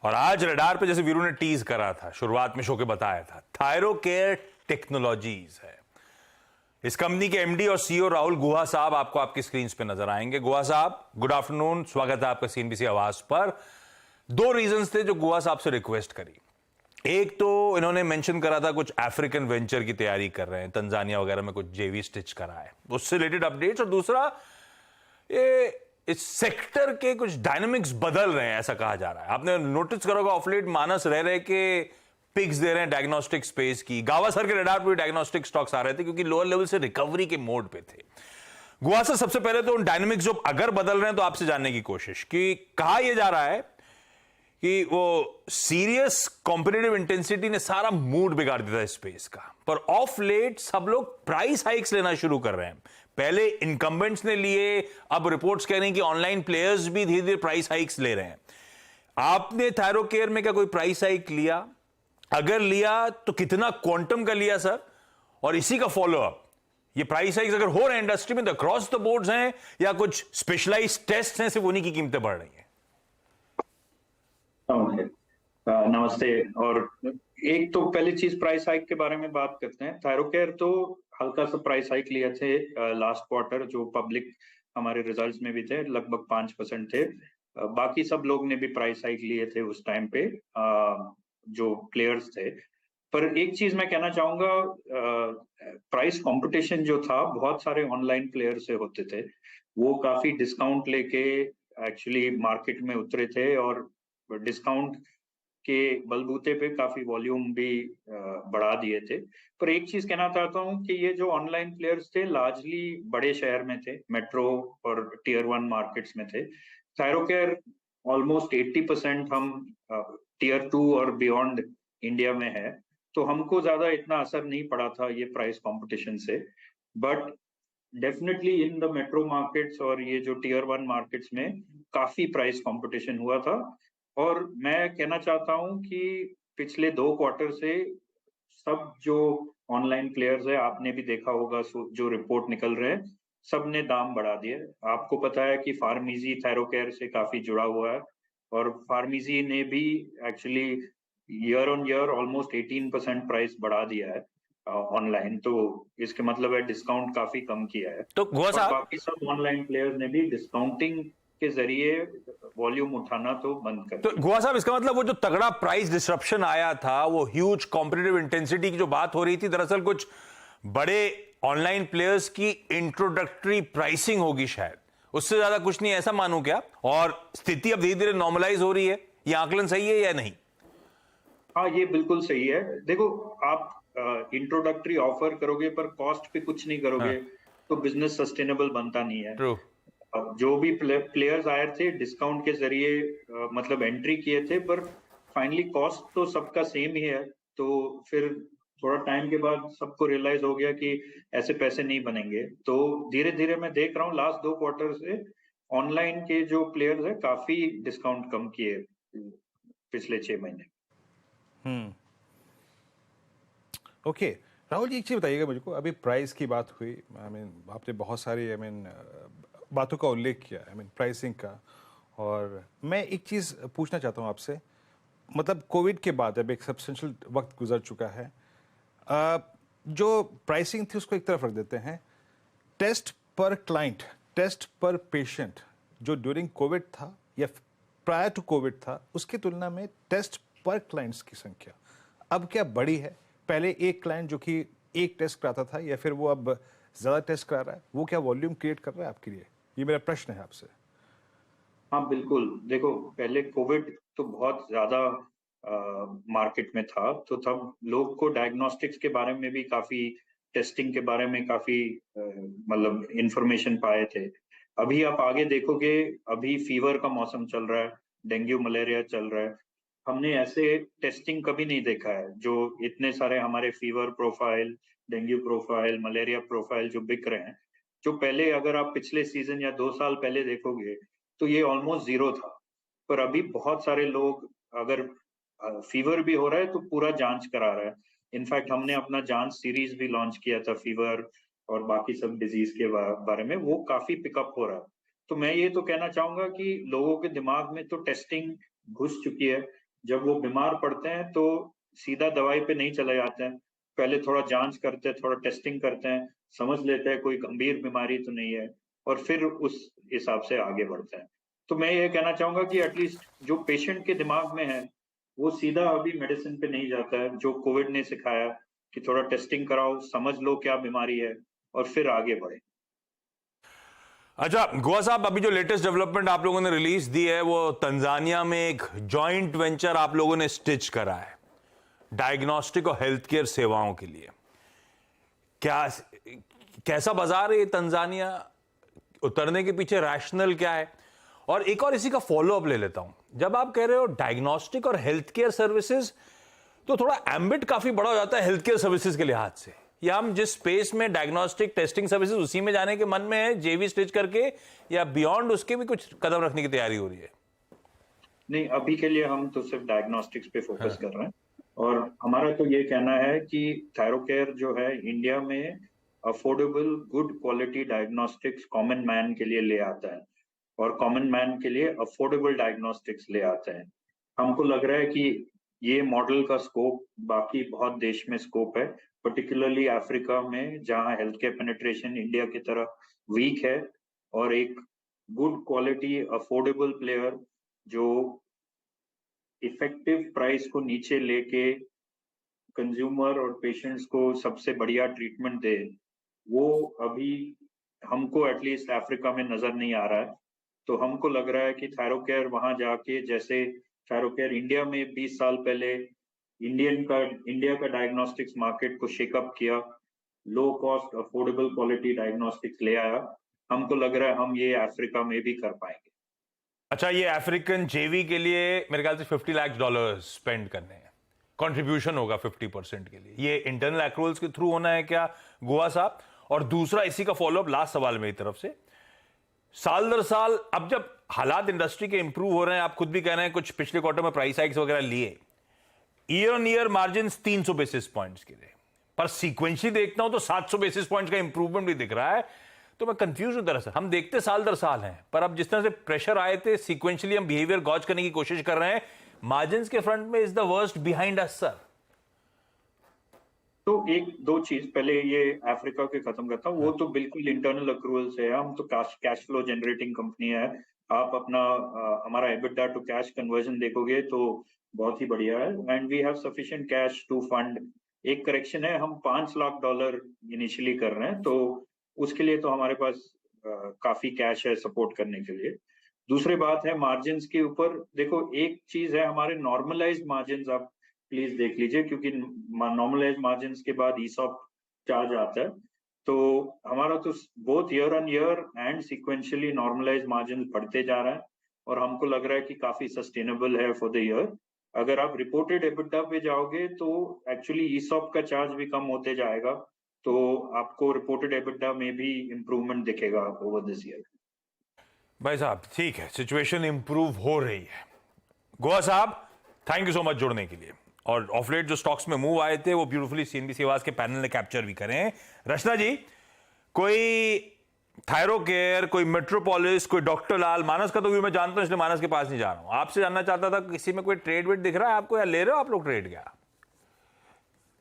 और आज रडार पे जैसे वीरू ने टीज करा था, शुरुआत में शो के बताया था, थायरोकेयर टेक्नोलॉजीज है। इस कंपनी के एमडी और सीईओ राहुल गुहा साहब आपको आपकी स्क्रीन पे नजर आएंगे। गुहा साहब, गुड आफ्टरनून, स्वागत है आपका सीएनबीसी आवाज पर। दो रीजंस थे जो गुहा साहब से रिक्वेस्ट करी। एक तो इन्होंने मेंशन करा था कुछ अफ्रीकन वेंचर की तैयारी कर रहे हैं, तंजानिया वगैरह में कुछ जेवी स्टिच करा है, उससे रिलेटेड अपडेट्स। और दूसरा, ये इस सेक्टर के कुछ डायनामिक्स बदल रहे हैं, ऐसा कहा जा रहा है। आपने नोटिस करोगे ऑफ लेट मानस रह रहे के पिक्स दे रहे हैं डायग्नोस्टिक स्पेस की। गावासर के रडार पर डायग्नोस्टिक स्टॉक्स आ रहे थे क्योंकि लोअर लेवल से रिकवरी के मोड पे थे। गुहा सर, सबसे पहले तो उन डायनामिक्स जो अगर बदल रहे हैं तो आपसे जानने की कोशिश कि कहा यह जा रहा है कि वो सीरियस कॉम्पिटिटिव इंटेंसिटी ने सारा मूड बिगाड़ दिया था स्पेस का, पर ऑफ लेट सब लोग प्राइस हाइक्स लेना शुरू कर रहे हैं। पहले इनकम्बेंट्स ने लिए, अब रिपोर्ट्स कह रही हैं कि ऑनलाइन प्लेयर्स भी धीरे धीरे प्राइस हाइक्स ले रहे हैं। आपने थायरोकेयर में क्या कोई प्राइस हाइक लिया? अगर लिया तो कितना क्वांटम का लिया सर? और इसी का फॉलोअप, ये प्राइस हाइक्स अगर हो रहे हैं इंडस्ट्री में तो अक्रॉस द बोर्ड्स हैं या कुछ स्पेशलाइज्ड टेस्ट हैं, सिर्फ उन्हीं की कीमतें बढ़ रही हैं? नमस्ते। और एक तो पहली चीज प्राइस हाइक के बारे में बात करते हैं। थायरोकेयर तो हल्का सा प्राइस हाइक लिए थे लास्ट क्वार्टर, जो पब्लिक हमारे रिजल्ट्स में भी थे, लगभग 5% थे। बाकी सब लोग ने भी प्राइस हाइक लिए थे उस टाइम पे, जो प्लेयर्स थे। पर एक चीज मैं कहना चाहूंगा, प्राइस कंपटीशन जो था बहुत सारे ऑनलाइन प्लेयर से होते थे। वो काफी डिस्काउंट लेके एक्चुअली मार्केट में उतरे थे और डिस्काउंट के बलबूते पे काफी वॉल्यूम भी बढ़ा दिए थे। पर एक चीज कहना चाहता हूँ कि ये जो ऑनलाइन प्लेयर्स थे लार्जली बड़े शहर में थे, मेट्रो और टियर 1 मार्केट्स में थे। थायरोकेयर ऑलमोस्ट 80% हम टियर 2 और बियॉन्ड इंडिया में है, तो हमको ज्यादा इतना असर नहीं पड़ा था ये प्राइस कंपटीशन से। But definitely in the metro markets और ये जो टियर 1 मार्केट्स में काफी प्राइस कंपटीशन हुआ था। और मैं कहना चाहता हूं कि पिछले 2 क्वार्टर से सब जो ऑनलाइन प्लेयर्स है, आपने भी देखा होगा जो रिपोर्ट निकल रहे हैं, सब ने दाम बढ़ा दिए। आपको पता है कि फार्मीजी थायरोकेयर से काफी जुड़ा हुआ है और फार्मीजी ने भी actually year on year almost 18% price बढ़ा दिया है ऑनलाइन। तो इसके मतलब है डिस्काउंट काफी कम किया है। तो गुहा और साहब, बाकी सब ऑनलाइन प्लेयर्स ने भी डिस्काउंटिंग के जरिए वॉल्यूम उठाना तो बंद कर तो दिया। गुहा साहब, इसका मतलब वो जो तगड़ा प्राइस डिसरप्शन आया था, वो ह्यूज कॉम्पिटिटिव इंटेंसिटी की जो बात हो रही थी, दरअसल कुछ बड़े ऑनलाइन प्लेयर्स की इंट्रोडक्टरी प्राइसिंग होगी शायद, उससे ज्यादा कुछ नहीं, ऐसा मानूं क्या? और स्थिति अब धीरे धीरे नॉर्मलाइज हो रही है, ये आकलन सही है या नहीं? हाँ, ये बिल्कुल सही है। देखो, आप इंट्रोडक्टरी ऑफर करोगे पर कॉस्ट पे कुछ नहीं करोगे, हाँ, तो बिजनेस सस्टेनेबल बनता नहीं है। ट्रू। अब जो भी प्लेयर्स आए थे डिस्काउंट के जरिए मतलब एंट्री किए थे, पर फाइनली कॉस्ट तो सबका सेम ही है। तो फिर थोड़ा टाइम के बाद सबको रियलाइज हो गया कि ऐसे पैसे नहीं बनेंगे। तो धीरे धीरे मैं देख रहा हूँ लास्ट 2 क्वार्टर से ऑनलाइन के जो प्लेयर्स है काफी डिस्काउंट कम किए पिछले 6 महीने। ओके। राहुल जी, एक चीज़ बताइएगा मुझको, अभी प्राइस की बात हुई, आपने बहुत सारी बातों का उल्लेख किया, प्राइसिंग का। और मैं एक चीज़ पूछना चाहता हूँ आपसे, मतलब कोविड के बाद अब एक सब्सटेंशियल वक्त गुजर चुका है, जो प्राइसिंग थी उसको एक तरफ रख देते हैं। टेस्ट पर क्लाइंट, टेस्ट पर पेशेंट जो ड्यूरिंग कोविड था या प्रायर टू कोविड था, उसकी तुलना में टेस्ट पर क्लाइंट्स की संख्या अब क्या बढ़ी है? पहले एक क्लाइंट जो कि एक टेस्ट कराता था, या फिर वो अब ज्यादा टेस्ट करा रहा है, वो क्या वॉल्यूम क्रिएट कर रहा है आपके लिए? ये मेरा प्रश्न है आपसे। हाँ बिल्कुल। देखो, पहले कोविड तो बहुत ज्यादा मार्केट में था, तो तब लोग को डायग्नोस्टिक्स के बारे में भी काफी, टेस्टिंग के बारे में काफी मतलब इंफॉर्मेशन पाए थे। अभी आप आगे देखोगे, अभी फीवर का मौसम चल रहा है, डेंगू मलेरिया चल रहा है। हमने ऐसे टेस्टिंग कभी नहीं देखा है जो इतने सारे हमारे fever profile, dengue profile, malaria profile जो बिक रहे हैं, जो पहले अगर आप पिछले सीजन या 2 साल पहले देखोगे तो ये ऑलमोस्ट जीरो था। पर अभी बहुत सारे लोग, अगर फीवर भी हो रहा है तो पूरा जांच करा रहा है। इनफैक्ट हमने अपना जांच सीरीज भी लॉन्च किया था फीवर और बाकी सब डिजीज के बारे में, वो काफी पिकअप हो रहा है। तो मैं ये तो कहना चाहूंगा कि लोगों के दिमाग में तो टेस्टिंग घुस चुकी है। जब वो बीमार पड़ते हैं तो सीधा दवाई पे नहीं चले जाते हैं, पहले थोड़ा जांच करते हैं, थोड़ा टेस्टिंग करते हैं, समझ लेते हैं कोई गंभीर बीमारी तो नहीं है, और फिर उस हिसाब से आगे बढ़ते हैं। तो मैं ये कहना चाहूंगा कि एटलीस्ट जो पेशेंट के दिमाग में है वो सीधा अभी मेडिसिन पे नहीं जाता है, जो कोविड ने सिखाया कि थोड़ा टेस्टिंग कराओ, समझ लो क्या बीमारी है और फिर आगे बढ़े। अच्छा गुहा साहब, अभी जो लेटेस्ट डेवलपमेंट आप लोगों ने रिलीज दी है वो तंजानिया में एक जॉइंट वेंचर आप लोगों ने स्टिच करा है डायग्नोस्टिक और हेल्थ केयर सेवाओं के लिए। क्या कैसा बाजार है ये तंजानिया, उतरने के पीछे रैशनल क्या है? और एक और इसी का फॉलो अप ले लेता हूं, जब आप कह रहे हो डायग्नोस्टिक और हेल्थ केयर सर्विसेज तो थोड़ा एम्बिट काफी बड़ा हो जाता है हेल्थ केयर सर्विसेज के लिहाज से। या हम जिस स्पेस में डायग्नोस्टिक टेस्टिंग सर्विसेज उसी में जाने के मन में है जेवी स्टिच करके, या बियॉन्ड उसके भी कुछ कदम रखने की तैयारी हो रही है? नहीं, अभी के लिए हम तो सिर्फ डायग्नोस्टिक्स पे फोकस कर रहे हैं, और हमारा तो ये कहना है कि थायरोकेयर जो है इंडिया में affordable good quality diagnostics common man के लिए ले आता है, और कॉमन मैन के लिए अफोर्डेबल डायग्नोस्टिक्स ले आते हैं। हमको लग रहा है कि ये मॉडल का स्कोप बाकी बहुत देश में स्कोप है, पर्टिकुलरली अफ्रीका में जहां हेल्थ केयर पेनिट्रेशन इंडिया की तरह वीक है, और एक गुड क्वालिटी अफोर्डेबल प्लेयर जो इफेक्टिव प्राइस को नीचे लेके कंज्यूमर और पेशेंट्स को सबसे बढ़िया ट्रीटमेंट दे, वो अभी हमको एटलीस्ट अफ्रीका में नजर नहीं आ रहा है। तो हमको लग रहा है कि थायरोकेयर वहां जाके, जैसे थायरोकेयर इंडिया में 20 साल पहले इंडिया का डायग्नोस्टिक्स मार्केट को शेकअप किया, low cost affordable quality diagnostics ले आया, हमको लग रहा है हम ये अफ्रीका में भी कर पाएंगे। अच्छा, ये अफ्रीकन जेवी के लिए मेरे ख्याल से $50 लाख स्पेंड करने हैं, कंट्रीब्यूशन होगा 50% के लिए, ये इंटरनल एक्रूल्स के थ्रू होना है क्या गोवा साहब? और दूसरा इसी का फॉलोअप, लास्ट सवाल मेरी तरफ से, साल दर साल अब जब हालात इंडस्ट्री के इंप्रूव हो रहे हैं, आप खुद भी कह रहे हैं कुछ पिछले क्वार्टर में प्राइस हाइक्स वगैरह लिए, year on year margin 300 basis points के लिए, पर सीक्वेंशियली देखता हूं तो 700 बेसिस पॉइंट्स का इंप्रूवमेंट भी दिख रहा है। तो मैं कंफ्यूज हूं दरअसल, हम देखते साल दर साल हैं, पर अब जिस तरह से प्रेशर आए थे सीक्वेंशियली हम बिहेवियर गॉज करने की कोशिश कर रहे हैं, मार्जिन्स के फ्रंट में is the worst behind us sir. तो एक दो चीज पहले ये अफ्रीका के खत्म करता हूँ, वो तो बिल्कुल इंटरनल अक्रूवल्स है, हम तो कैश फ्लो जनरेटिंग कंपनी है। आप अपना हमारा एबिटा टू कैश कन्वर्जन देखोगे तो बहुत ही बढ़िया है, and we have sufficient cash to fund. एक करेक्शन है, हम $5 लाख इनिशियली कर रहे हैं, तो उसके लिए तो हमारे पास काफी कैश है सपोर्ट करने के लिए। दूसरी बात है मार्जिन्स के ऊपर, देखो एक चीज है हमारे नॉर्मलाइज्ड मार्जिन्स, आप प्लीज देख लीजिए, क्योंकि नॉर्मलाइज्ड मार्जिन्स के बाद ईसॉप चार्ज आता है, तो हमारा तो both year on year and sequentially normalised margin बढ़ते जा रहा है, और हमको लग रहा है कि काफी सस्टेनेबल है फॉर द ईयर। अगर आप रिपोर्टेड एबिटा पे जाओगे तो एक्चुअली ईसॉप का चार्ज भी कम होते जाएगा, तो आपको रिपोर्टेड एबिटा में भी इंप्रूवमेंट दिखेगा ओवर दिस ईयर। भाई साहब ठीक है, सिचुएशन इंप्रूव हो रही है। गोवा साहब थैंक यू सो मच जुड़ने के लिए, और ऑफ लेट जो स्टॉक्स में मूव आए थे वो ब्यूटीफुली सीएनबीसी आवाज के पैनल ने कैप्चर भी करे हैं। रचना जी, कोई थायरोकेयर, कोई मेट्रोपोलिस, कोई डॉक्टर लाल, मानस का तो भी मैं जानता हूं इसलिए मानस के पास नहीं जा रहा हूं, आपसे जानना चाहता था किसी में कोई ट्रेड वेड दिख रहा है आपको, या ले रहे हो आप लोग ट्रेड क्या?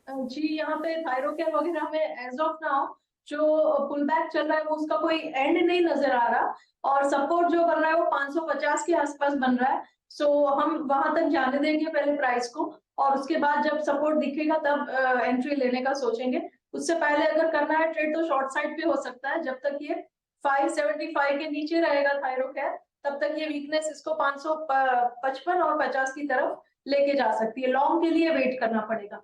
जी, यहाँ पे थायरोकेयर वगैरह में एज ऑफ नाउ जो पुल बैक चल रहा है वो उसका कोई एंड नहीं नजर आ रहा, और सपोर्ट जो बन रहा है वो 550 के आसपास बन रहा है। सो हम वहां तक जाने देंगे पहले प्राइस को, और उसके बाद जब सपोर्ट दिखेगा तब एंट्री लेने का सोचेंगे। उससे पहले अगर करना है ट्रेड तो शॉर्ट साइड पे हो सकता है, जब तक ये 575 के नीचे रहेगा थायरोकेयर तब तक ये वीकनेस इसको 555 और 50 की तरफ लेके जा सकती है। लॉन्ग के लिए वेट करना पड़ेगा।